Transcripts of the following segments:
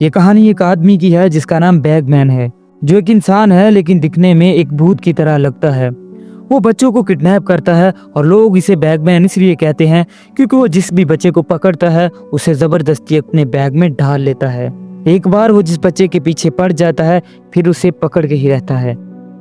ये कहानी एक आदमी की है जिसका नाम बैगमैन है, जो एक इंसान है लेकिन दिखने में एक भूत की तरह लगता है। वो बच्चों को किडनैप करता है और लोग इसे बैगमैन इसलिए कहते हैं क्योंकि वो जिस भी बच्चे को पकड़ता है उसे जबरदस्ती अपने बैग में ढाल लेता है। एक बार वो जिस बच्चे के पीछे पड़ जाता है फिर उसे पकड़ के ही रहता है।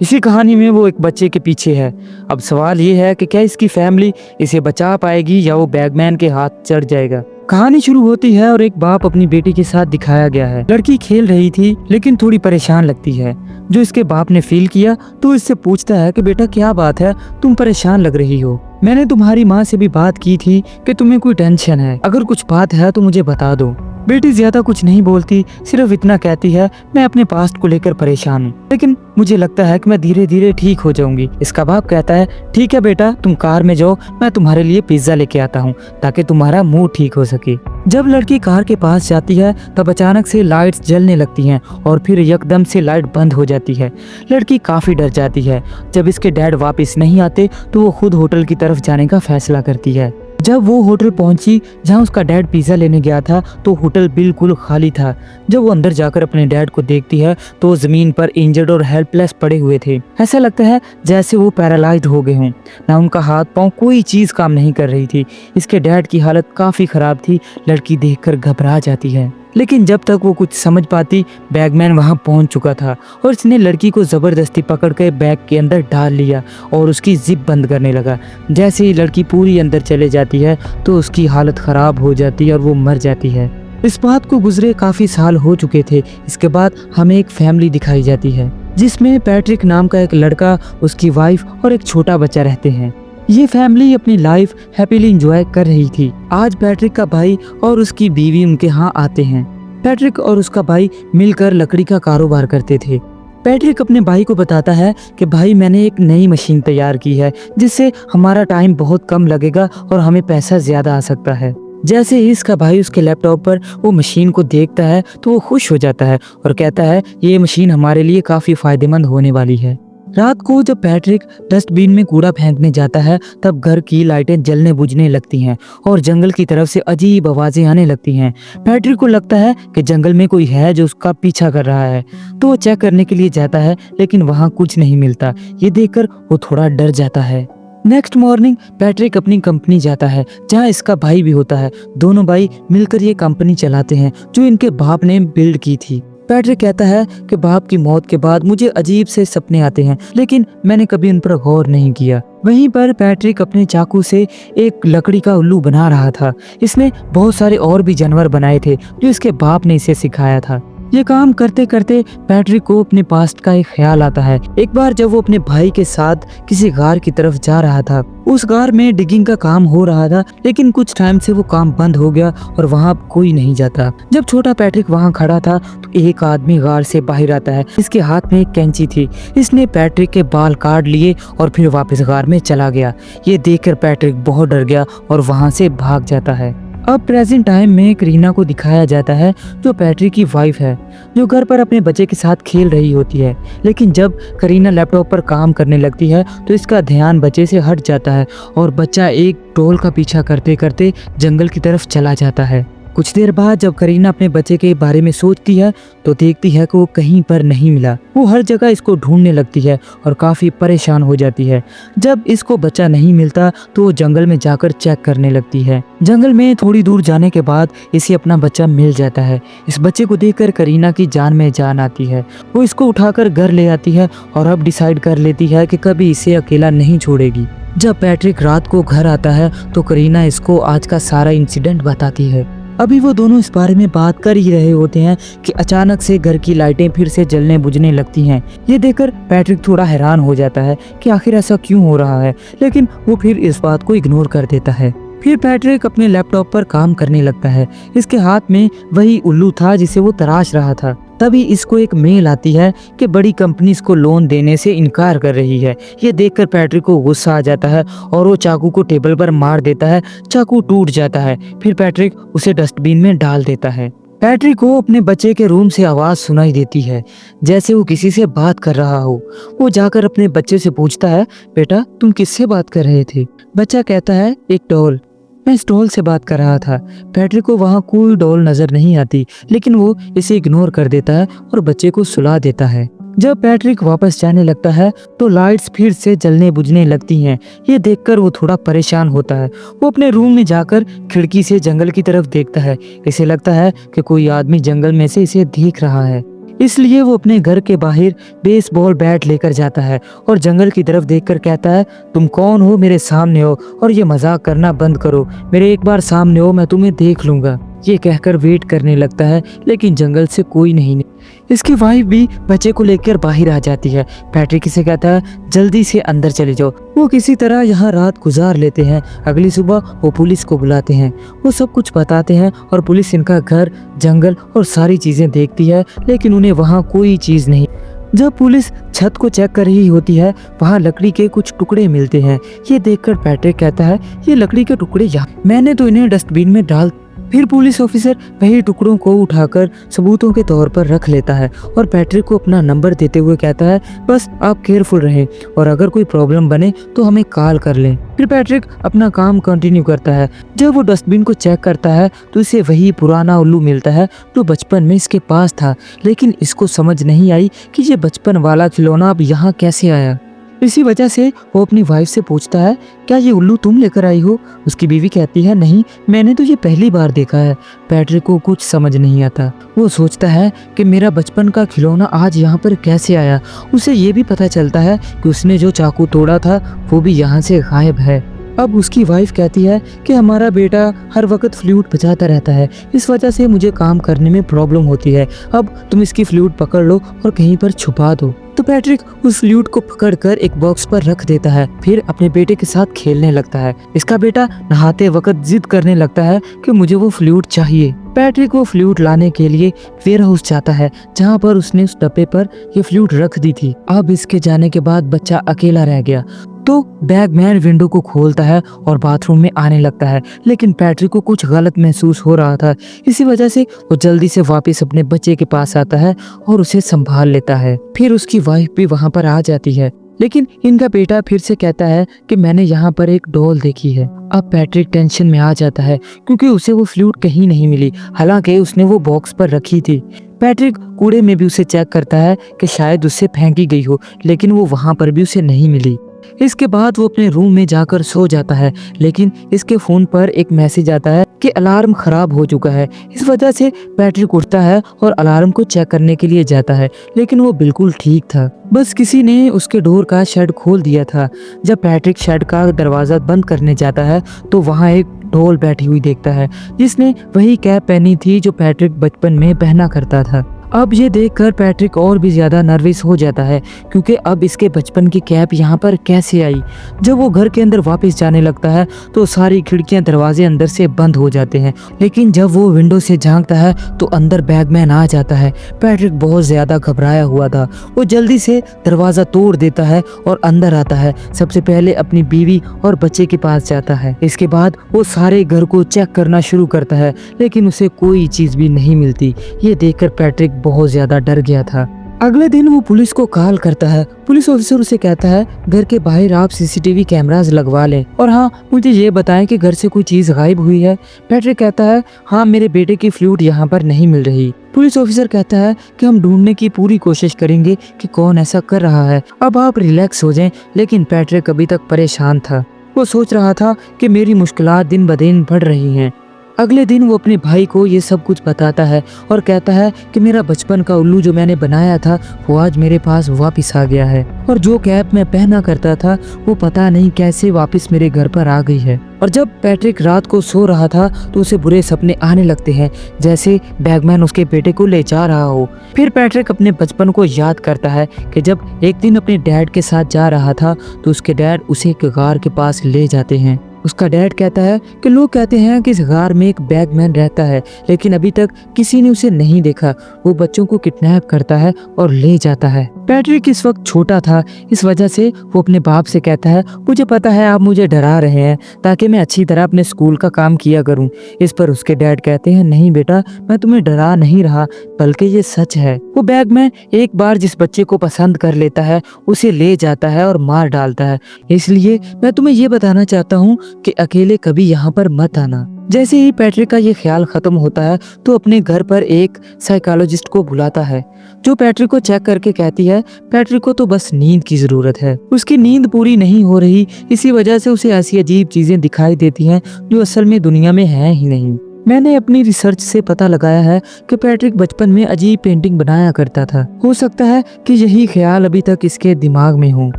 इसी कहानी में वो एक बच्चे के पीछे है। अब सवाल ये है कि क्या इसकी फैमिली इसे बचा पाएगी या वो बैगमैन के हाथ चढ़ जाएगा। कहानी शुरू होती है और एक बाप अपनी बेटी के साथ दिखाया गया है। लड़की खेल रही थी लेकिन थोड़ी परेशान लगती है। जो इसके बाप ने फील किया तो इससे पूछता है कि बेटा क्या बात है, तुम परेशान लग रही हो। मैंने तुम्हारी माँ से भी बात की थी कि तुम्हें कोई टेंशन है, अगर कुछ बात है तो मुझे बता दो। बेटी ज्यादा कुछ नहीं बोलती, सिर्फ इतना कहती है मैं अपने पास्ट को लेकर परेशान हूँ, लेकिन मुझे लगता है कि मैं धीरे धीरे ठीक हो जाऊंगी। इसका बाप कहता है ठीक है बेटा, तुम कार में जाओ, मैं तुम्हारे लिए पिज्जा लेके आता हूँ ताकि तुम्हारा मूड ठीक हो सके। जब लड़की कार के पास जाती है तब अचानक से लाइट्स जलने लगती हैं और फिर एकदम से लाइट बंद हो जाती है। लड़की काफी डर जाती है। जब इसके डैड वापस नहीं आते तो वो खुद होटल की तरफ जाने का फैसला करती है। जब वो होटल पहुंची जहां उसका डैड पिज्जा लेने गया था तो होटल बिल्कुल खाली था। जब वो अंदर जाकर अपने डैड को देखती है तो वो जमीन पर इंजर्ड और हेल्पलेस पड़े हुए थे। ऐसा लगता है जैसे वो पैरालाइज्ड हो गए हों। ना उनका हाथ पांव कोई चीज काम नहीं कर रही थी। इसके डैड की हालत काफी खराब थी। लड़की देखकर घबरा जाती है, लेकिन जब तक वो कुछ समझ पाती बैगमैन वहां पहुंच चुका था और इसने लड़की को जबरदस्ती पकड़ के बैग के अंदर डाल लिया और उसकी जिप बंद करने लगा। जैसे ही लड़की पूरी अंदर चले जाती है तो उसकी हालत खराब हो जाती है और वो मर जाती है। इस बात को गुजरे काफी साल हो चुके थे। इसके बाद हमें एक फैमिली दिखाई जाती है जिसमें पैट्रिक नाम का एक लड़का, उसकी वाइफ और एक छोटा बच्चा रहते हैं। ये फैमिली अपनी लाइफ हैप्पीली एंजॉय कर रही थी। आज पैट्रिक का भाई और उसकी बीवी उनके यहाँ आते हैं। पैट्रिक और उसका भाई मिलकर लकड़ी का कारोबार करते थे। पैट्रिक अपने भाई को बताता है कि भाई मैंने एक नई मशीन तैयार की है जिससे हमारा टाइम बहुत कम लगेगा और हमें पैसा ज्यादा आ सकता है। जैसे ही इसका भाई उसके लैपटॉप पर वो मशीन को देखता है तो वो खुश हो जाता है और कहता है ये मशीन हमारे लिए काफी फायदेमंद होने वाली है। रात को जब पैट्रिक डस्टबिन में कूड़ा फेंकने जाता है तब घर की लाइटें जलने बुझने लगती हैं और जंगल की तरफ से अजीब आवाजें आने लगती हैं। पैट्रिक को लगता है कि जंगल में कोई है जो उसका पीछा कर रहा है, तो वो चेक करने के लिए जाता है लेकिन वहाँ कुछ नहीं मिलता। ये देखकर वो थोड़ा डर जाता है। नेक्स्ट मॉर्निंग पैट्रिक अपनी कंपनी जाता है जहाँ इसका भाई भी होता है। दोनों भाई मिलकर ये कंपनी चलाते हैं जो इनके बाप ने बिल्ड की थी। पैट्रिक कहता है कि बाप की मौत के बाद मुझे अजीब से सपने आते हैं लेकिन मैंने कभी उन पर गौर नहीं किया। वहीं पर पैट्रिक अपने चाकू से एक लकड़ी का उल्लू बना रहा था। इसने बहुत सारे और भी जानवर बनाए थे जो इसके बाप ने इसे सिखाया था। ये काम करते करते पैट्रिक को अपने पास्ट का एक ख्याल आता है। एक बार जब वो अपने भाई के साथ किसी गार की तरफ जा रहा था, उस गार में डिगिंग का काम हो रहा था लेकिन कुछ टाइम से वो काम बंद हो गया और वहाँ कोई नहीं जाता। जब छोटा पैट्रिक वहाँ खड़ा था तो एक आदमी गार से बाहर आता है। इसके हाथ में एक कैंची थी। इसने पैट्रिक के बाल काट लिए और फिर वापस गार में चला गया। ये देखकर पैट्रिक बहुत डर गया और वहाँ से भाग जाता है। अब प्रेजेंट टाइम में करीना को दिखाया जाता है जो पैट्रिक की वाइफ है, जो घर पर अपने बच्चे के साथ खेल रही होती है। लेकिन जब करीना लैपटॉप पर काम करने लगती है तो इसका ध्यान बच्चे से हट जाता है और बच्चा एक टोल का पीछा करते करते जंगल की तरफ चला जाता है। कुछ देर बाद जब करीना अपने बच्चे के बारे में सोचती है तो देखती है कि वो कहीं पर नहीं मिला। वो हर जगह इसको ढूंढने लगती है और काफी परेशान हो जाती है। जब इसको बच्चा नहीं मिलता तो वो जंगल में जाकर चेक करने लगती है। जंगल में थोड़ी दूर जाने के बाद इसे अपना बच्चा मिल जाता है। इस बच्चे को देखकर करीना की जान में जान आती है। वो इसको उठाकर घर ले आती है और अब डिसाइड कर लेती है कि कभी इसे अकेला नहीं छोड़ेगी। जब पैट्रिक रात को घर आता है तो करीना इसको आज का सारा इंसिडेंट बताती है। अभी वो दोनों इस बारे में बात कर ही रहे होते हैं कि अचानक से घर की लाइटें फिर से जलने बुझने लगती हैं। ये देखकर पैट्रिक थोड़ा हैरान हो जाता है कि आखिर ऐसा क्यों हो रहा है, लेकिन वो फिर इस बात को इग्नोर कर देता है। फिर पैट्रिक अपने लैपटॉप पर काम करने लगता है। इसके हाथ में वही उल्लू था जिसे वो तराश रहा था। तभी इसको एक मेल आती है कि बड़ी कंपनी इसको लोन देने से इनकार कर रही है। ये देखकर पैट्रिक को गुस्सा आ जाता है और वो चाकू को टेबल पर मार देता है। चाकू टूट जाता है। फिर पैट्रिक उसे डस्टबिन में डाल देता है। पैट्रिक को अपने बच्चे के रूम से आवाज सुनाई देती है जैसे वो किसी से बात कर रहा हो। वो जाकर अपने बच्चे से पूछता है बेटा तुम किससे बात कर रहे थे। बच्चा कहता है एक डॉल। मैं इस डॉल से बात कर रहा था। पैट्रिक को वहाँ कोई डॉल नजर नहीं आती, लेकिन वो इसे इग्नोर कर देता है और बच्चे को सुला देता है। जब पैट्रिक वापस जाने लगता है तो लाइट्स फिर से जलने बुझने लगती हैं। ये देखकर वो थोड़ा परेशान होता है। वो अपने रूम में जाकर खिड़की से जंगल की तरफ देखता है। इसे लगता है कि कोई आदमी जंगल में से इसे देख रहा है, इसलिए वो अपने घर के बाहर बेसबॉल बैट लेकर जाता है और जंगल की तरफ देखकर कहता है, तुम कौन हो, मेरे सामने हो और ये मजाक करना बंद करो, मेरे एक बार सामने हो, मैं तुम्हें देख लूंगा। ये कहकर वेट करने लगता है, लेकिन जंगल से कोई नहीं। इसकी वाइफ भी बच्चे को लेकर बाहर आ जाती है। पैट्रिक इसे कहता है, जल्दी से अंदर चले जाओ। वो किसी तरह यहाँ रात गुजार लेते हैं। अगली सुबह वो पुलिस को बुलाते हैं। वो सब कुछ बताते हैं और पुलिस इनका घर, जंगल और सारी चीजें देखती है, लेकिन उन्हें वहाँ कोई चीज नहीं। जब पुलिस छत को चेक कर रही होती है, वहाँ लकड़ी के कुछ टुकड़े मिलते हैं। ये देखकर पैट्रिक कहता है, ये लकड़ी के टुकड़े यहाँ, मैंने तो इन्हें डस्टबिन में डाल। फिर पुलिस ऑफिसर वही टुकड़ों को उठाकर सबूतों के तौर पर रख लेता है और पैट्रिक को अपना नंबर देते हुए कहता है, बस आप केयरफुल रहें और अगर कोई प्रॉब्लम बने तो हमें कॉल कर लें। फिर पैट्रिक अपना काम कंटिन्यू करता है। जब वो डस्टबिन को चेक करता है तो इसे वही पुराना उल्लू मिलता है जो बचपन में इसके पास था, लेकिन इसको समझ नहीं आई कि ये बचपन वाला खिलौना अब यहाँ कैसे आया। इसी वजह से वो अपनी वाइफ से पूछता है, क्या ये उल्लू तुम लेकर आई हो? उसकी बीवी कहती है, नहीं, मैंने तो ये पहली बार देखा है। पैट्रिक को कुछ समझ नहीं आता। वो सोचता है कि मेरा बचपन का खिलौना आज यहाँ पर कैसे आया। उसे ये भी पता चलता है कि उसने जो चाकू तोड़ा था वो भी यहाँ से गायब है। अब उसकी वाइफ कहती है कि हमारा बेटा हर वक्त फ्लूट बजाता रहता है, इस वजह से मुझे काम करने में प्रॉब्लम होती है। अब तुम इसकी फ्लूट पकड़ लो और कहीं पर छुपा दो। तो पैट्रिक उस फ्लूट को पकड़कर एक बॉक्स पर रख देता है, फिर अपने बेटे के साथ खेलने लगता है। इसका बेटा नहाते वक्त जिद करने लगता है कि मुझे वो फ्लूट चाहिए। पैट्रिक वो फ्लूट लाने के लिए वेयर हाउस जाता है, जहाँ पर उसने उस डब्बे पर ये फ्लूट रख दी थी। अब इसके जाने के बाद बच्चा अकेला रह गया, तो बैगमैन विंडो को खोलता है और बाथरूम में आने लगता है, लेकिन पैट्रिक को कुछ गलत महसूस हो रहा था। इसी वजह से वो जल्दी से वापस अपने बच्चे के पास आता है और उसे संभाल लेता है। फिर उसकी वाइफ भी वहाँ पर आ जाती है, लेकिन इनका बेटा फिर से कहता है कि मैंने यहाँ पर एक डॉल देखी है। अब पैट्रिक टेंशन में आ जाता है क्योंकि उसे वो फ्लूट कहीं नहीं मिली, हालांकि उसने वो बॉक्स पर रखी थी। पैट्रिक कूड़े में भी उसे चेक करता है कि शायद उससे फेंकी गई हो, लेकिन वो वहाँ पर भी उसे नहीं मिली। इसके बाद वो अपने रूम में जाकर सो जाता है, लेकिन इसके फोन पर एक मैसेज आता है कि अलार्म खराब हो चुका है। इस वजह से पैट्रिक उठता है और अलार्म को चेक करने के लिए जाता है, लेकिन वो बिल्कुल ठीक था, बस किसी ने उसके डोर का शेड खोल दिया था। जब पैट्रिक शेड का दरवाजा बंद करने जाता है तो वहाँ एक डॉल बैठी हुई देखता है, जिसने वही कैप पहनी थी जो पैट्रिक बचपन में पहना करता था। अब ये देखकर पैट्रिक और भी ज्यादा नर्वस हो जाता है क्योंकि अब इसके बचपन की कैप यहाँ पर कैसे आई। जब वो घर के अंदर वापस जाने लगता है तो सारी खिड़कियां दरवाजे अंदर से बंद हो जाते हैं, लेकिन जब वो विंडो से झांकता है तो अंदर बैगमैन आ जाता है। पैट्रिक बहुत ज्यादा घबराया हुआ था। वो जल्दी से दरवाजा तोड़ देता है और अंदर आता है। सबसे पहले अपनी बीवी और बच्चे के पास जाता है। इसके बाद वो सारे घर को चेक करना शुरू करता है, लेकिन उसे कोई चीज भी नहीं मिलती। ये देखकर पैट्रिक बहुत ज्यादा डर गया था। अगले दिन वो पुलिस को कॉल करता है। पुलिस ऑफिसर उसे कहता है, घर के बाहर आप सीसीटीवी कैमरास लगवा लें और हाँ, मुझे ये बताएं कि घर से कोई चीज गायब हुई है। पैट्रिक कहता है, हाँ, मेरे बेटे की फ्लूट यहाँ पर नहीं मिल रही। पुलिस ऑफिसर कहता है कि हम ढूंढने की पूरी कोशिश करेंगे कि कौन ऐसा कर रहा है, अब आप रिलैक्स हो जाएं। लेकिन पैट्रिक अभी तक परेशान था। वो सोच रहा था कि मेरी मुश्किलात दिन ब दिन बढ़ रही हैं। अगले दिन वो अपने भाई को ये सब कुछ बताता है और कहता है कि मेरा बचपन का उल्लू जो मैंने बनाया था वो आज मेरे पास वापस आ गया है, और जो कैप मैं पहना करता था वो पता नहीं कैसे वापस मेरे घर पर आ गई है। और जब पैट्रिक रात को सो रहा था तो उसे बुरे सपने आने लगते हैं, जैसे बैगमैन उसके बेटे को ले जा रहा हो। फिर पैट्रिक अपने बचपन को याद करता है कि जब एक दिन अपने डैड के साथ जा रहा था तो उसके डैड उसे एक गार के पास ले जाते हैं। उसका डैड कहता है कि लोग कहते हैं कि इस गार में एक बैगमैन रहता है, लेकिन अभी तक किसी ने उसे नहीं देखा। वो बच्चों को किडनैप करता है और ले जाता है। पैट्रिक इस वक्त छोटा था, इस वजह से वो अपने बाप से कहता है, मुझे पता है आप मुझे डरा रहे हैं ताकि मैं अच्छी तरह अपने स्कूल का काम किया करूं। इस पर उसके डैड कहते हैं, नहीं बेटा, मैं तुम्हें डरा नहीं रहा, बल्कि ये सच है। वो बैगमैन एक बार जिस बच्चे को पसंद कर लेता है उसे ले जाता है और मार डालता है। इसलिए मैं तुम्हें ये बताना चाहता हूँ कि अकेले कभी यहाँ पर मत आना। जैसे ही पैट्रिक का ये ख्याल खत्म होता है तो अपने घर पर एक साइकोलॉजिस्ट को बुलाता है, जो पैट्रिक को चेक करके कहती है, पैट्रिक को तो बस नींद की जरूरत है, उसकी नींद पूरी नहीं हो रही, इसी वजह से उसे ऐसी अजीब चीजें दिखाई देती हैं जो असल में दुनिया में है ही नहीं। मैंने अपनी रिसर्च से पता लगाया है कि पैट्रिक बचपन में अजीब पेंटिंग बनाया करता था। हो सकता है कि यही ख्याल अभी तक इसके दिमाग में हो,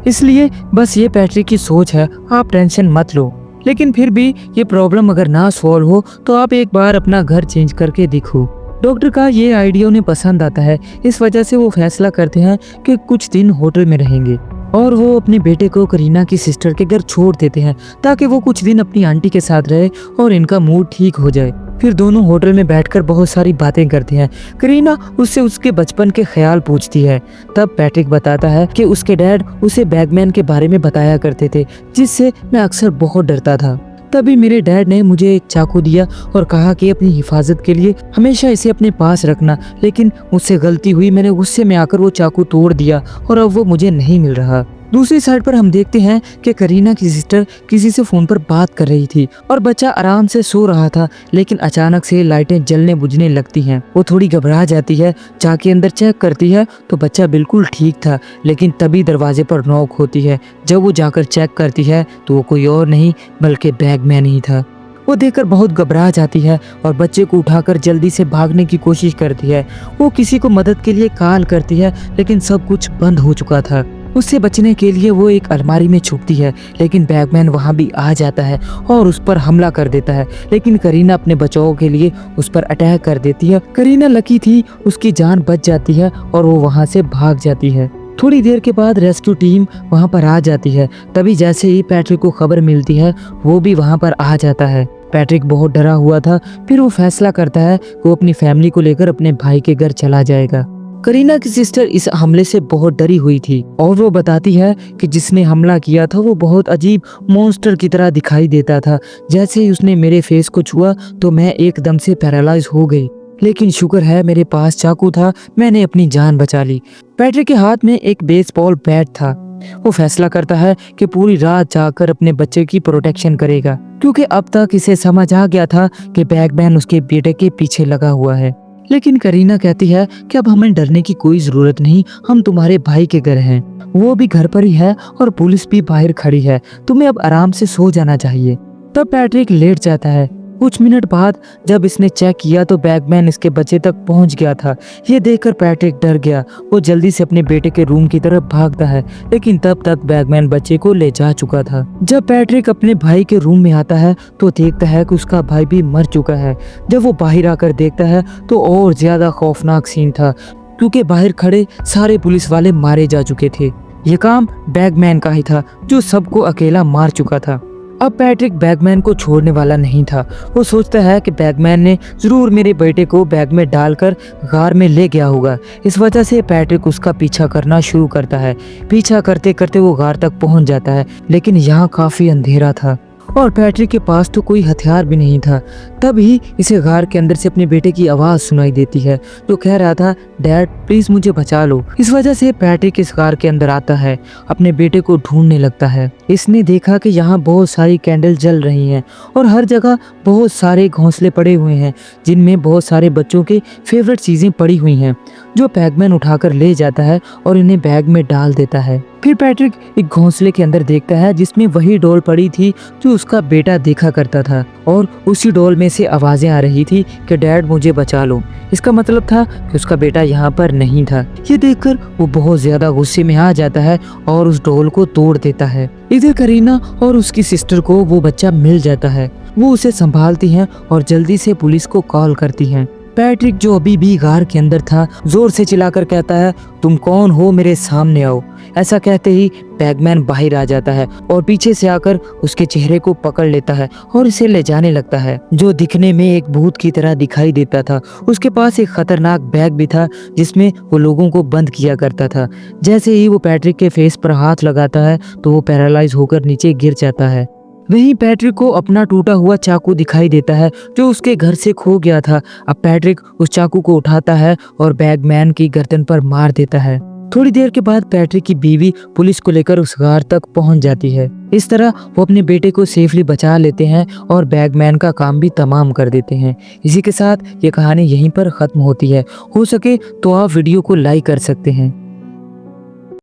इसलिए बस ये पैट्रिक की सोच है, आप टेंशन मत लो। लेकिन फिर भी ये प्रॉब्लम अगर ना सॉल्व हो तो आप एक बार अपना घर चेंज करके देखो। डॉक्टर का ये आइडिया उन्हें पसंद आता है, इस वजह से वो फैसला करते हैं कि कुछ दिन होटल में रहेंगे और वो अपने बेटे को करीना की सिस्टर के घर छोड़ देते हैं ताकि वो कुछ दिन अपनी आंटी के साथ रहे और इनका मूड ठीक हो जाए। फिर दोनों होटल में बैठकर बहुत सारी बातें करते हैं। करीना उससे उसके बचपन के ख्याल पूछती है। तब पैट्रिक बताता है कि उसके डैड उसे बैगमैन के बारे में बताया करते थे, जिससे मैं अक्सर बहुत डरता था। तभी मेरे डैड ने मुझे एक चाकू दिया और कहा कि अपनी हिफाजत के लिए हमेशा इसे अपने पास रखना, लेकिन मुझसे गलती हुई, मैंने गुस्से में आकर वो चाकू तोड़ दिया और अब वो मुझे नहीं मिल रहा। दूसरी साइड पर हम देखते हैं कि करीना की सिस्टर किसी से फोन पर बात कर रही थी और बच्चा आराम से सो रहा था, लेकिन अचानक से लाइटें जलने बुझने लगती हैं। वो थोड़ी घबरा जाती है, जाके अंदर चेक करती है तो बच्चा बिल्कुल ठीक था, लेकिन तभी दरवाजे पर नॉक होती है। जब वो जाकर चेक करती है तो वो कोई और नहीं बल्कि बैगमैन ही था। वो देखकर बहुत घबरा जाती है और बच्चे को उठाकर जल्दी से भागने की कोशिश करती है। वो किसी को मदद के लिए कॉल करती है, लेकिन सब कुछ बंद हो चुका था। उससे बचने के लिए वो एक अलमारी में छुपती है, लेकिन बैगमैन वहां भी आ जाता है और उस पर हमला कर देता है, लेकिन करीना अपने बचाव के लिए उस पर अटैक कर देती है। करीना लकी थी, उसकी जान बच जाती है और वो वहां से भाग जाती है। थोड़ी देर के बाद रेस्क्यू टीम वहां पर आ जाती है। तभी जैसे ही पैट्रिक को खबर मिलती है वो भी वहां पर आ जाता है। पैट्रिक बहुत डरा हुआ था, फिर वो फैसला करता है कि वो अपनी फैमिली को लेकर अपने भाई के घर चला जाएगा। करीना की सिस्टर इस हमले से बहुत डरी हुई थी और वो बताती है कि जिसने हमला किया था वो बहुत अजीब मॉन्स्टर की तरह दिखाई देता था। जैसे ही उसने मेरे फेस को छुआ तो मैं एकदम से पैरालाइज हो गई, लेकिन शुक्र है मेरे पास चाकू था, मैंने अपनी जान बचा ली। पैट्रिक के हाथ में एक बेसबॉल बैट था। वो फैसला करता है कि पूरी रात जाकर अपने बच्चे की प्रोटेक्शन करेगा, क्योंकि अब तक इसे समझ आ गया था कि बैगमैन उसके बेटे के पीछे लगा हुआ है। लेकिन करीना कहती है कि अब हमें डरने की कोई जरूरत नहीं, हम तुम्हारे भाई के घर हैं, वो भी घर पर ही है और पुलिस भी बाहर खड़ी है, तुम्हें अब आराम से सो जाना चाहिए। तब पैट्रिक लेट जाता है। कुछ मिनट बाद जब इसने चेक किया तो बैगमैन इसके बच्चे तक पहुंच गया था। ये देखकर पैट्रिक डर गया। वो जल्दी से अपने बेटे के रूम की तरफ भागता है, लेकिन तब तक बैगमैन बच्चे को ले जा चुका था। जब पैट्रिक अपने भाई के रूम में आता है तो देखता है कि उसका भाई भी मर चुका है। जब वो बाहर आकर देखता है तो और ज्यादा खौफनाक सीन था, क्योंकि बाहर खड़े सारे पुलिस वाले मारे जा चुके थे। ये काम बैगमैन का ही था, जो सबको अकेला मार चुका था। अब पैट्रिक बैगमैन को छोड़ने वाला नहीं था। वो सोचता है कि बैगमैन ने जरूर मेरे बेटे को बैग में डालकर गार में ले गया होगा। इस वजह से पैट्रिक उसका पीछा करना शुरू करता है। पीछा करते करते वो गार तक पहुंच जाता है, लेकिन यहाँ काफी अंधेरा था और पैट्रिक के पास तो कोई हथियार भी नहीं था। तभी इसे गार के अंदर से अपने बेटे की आवाज सुनाई देती है, जो कह रहा था, डैड प्लीज मुझे बचा लो। इस वजह से पैट्रिक इस गार के अंदर आता है, अपने बेटे को ढूंढने लगता है। इसने देखा कि यहाँ बहुत सारी कैंडल जल रही हैं और हर जगह बहुत सारे घोंसले पड़े हुए हैं, जिनमें बहुत सारे बच्चों के फेवरेट चीजें पड़ी हुई हैं, जो बैगमैन उठाकर ले जाता है और इन्हें बैग में डाल देता है। फिर पैट्रिक एक घोंसले के अंदर देखता है जिसमें वही डॉल पड़ी थी जो उसका बेटा देखा करता था, और उसी डॉल में से आवाजें आ रही थी कि डैड मुझे बचा लो। इसका मतलब था कि उसका बेटा यहाँ पर नहीं था। ये देखकर वो बहुत ज्यादा गुस्से में आ जाता है और उस डॉल को तोड़ देता है। इधर करीना और उसकी सिस्टर को वो बच्चा मिल जाता है। वो उसे संभालती हैं और जल्दी से पुलिस को कॉल करती हैं। पैट्रिक, जो अभी भी गार के अंदर था, जोर से चिल्लाकर कहता है, तुम कौन हो, मेरे सामने आओ। ऐसा कहते ही बैगमैन बाहर आ जाता है और पीछे से आकर उसके चेहरे को पकड़ लेता है और इसे ले जाने लगता है, जो दिखने में एक भूत की तरह दिखाई देता था। उसके पास एक खतरनाक बैग भी था जिसमें वो लोगों को बंद किया करता था। जैसे ही वो पैट्रिक के फेस पर हाथ लगाता है तो वो पैरालाइज होकर नीचे गिर जाता है। वहीं पैट्रिक को अपना टूटा हुआ चाकू दिखाई देता है जो उसके घर से खो गया था। अब पैट्रिक उस चाकू को उठाता है और बैगमैन की गर्दन पर मार देता है। थोड़ी देर के बाद पैट्रिक की बीवी पुलिस को लेकर उस गार तक पहुंच जाती है। इस तरह वो अपने बेटे को सेफली बचा लेते हैं और बैगमैन का काम भी तमाम कर देते हैं। इसी के साथ ये कहानी यहीं पर खत्म होती है। हो सके तो आप वीडियो को लाइक कर सकते हैं।